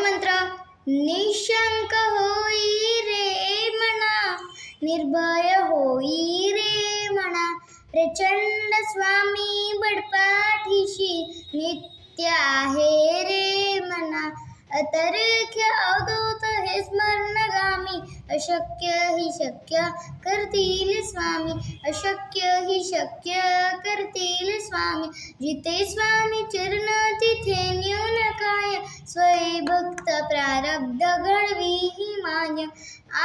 मंत्र निशंक होई रे मना, निर्भय होई रे मना, प्रचंड स्वामी बडपाठीशी नित्य आहे रे मना, अतर्क्य अवधूत हे स्मरणगामी, अशक्य हि शक्य करतील स्वामी, अशक्य हि शक्य करतील स्वामी, जिथे स्वामी चरण तिथे न्यून काय, स्वय भक्त प्रारब्ध घडवी ही माय,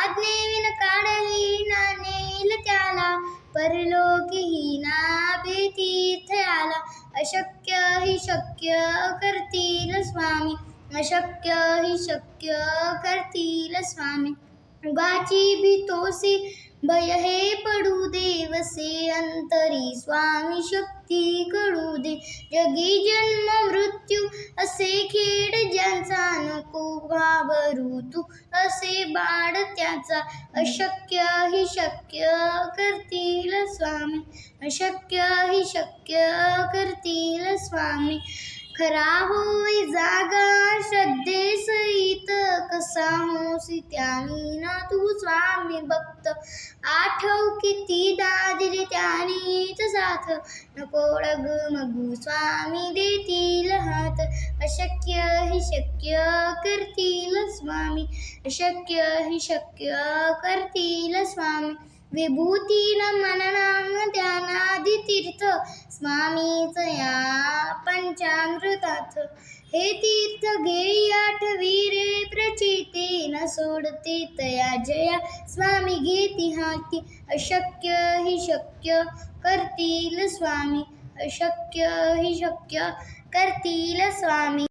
आज्ञेविन काढही ना नेल त्याला, परलोकी ही ना भीतीर्थ आला, अशक्य हि शक्य करतील स्वामी, अशक्य हि शक्य करतील स्वामी, उगाची भीतोसी भय हे पडू दे, वसे अंतरी स्वामी शक्ती कळू दे, जगी जन्म मृत्यू असे खेळ ज्यांचा, नको घाबरू तू असे बाळ त्याचा, अशक्य हि शक्य करतील स्वामी, अशक्य हि शक्य करतील स्वामी, खरा होय जागा श्रद्धेसहित, कसा होसी त्यानी ना तू स्वामी भक्त, आठव कितीदा दिली त्यानीच साथ, नको डगमगू स्वामी देतील हात, अशक्य हि शक्य करतील स्वामी, अशक्य हि शक्य करतील स्वामी, विभूती मननाम ध्यानादि तीर्थ, स्वामीच या पंचामृतात, हे तीर्थ घेई आठवी रे प्रचिती, न सोडते तया जया स्वामी घेती हाती, अशक्य हि शक्य करतील स्वामी, अशक्य हि शक्य करतील स्वामी.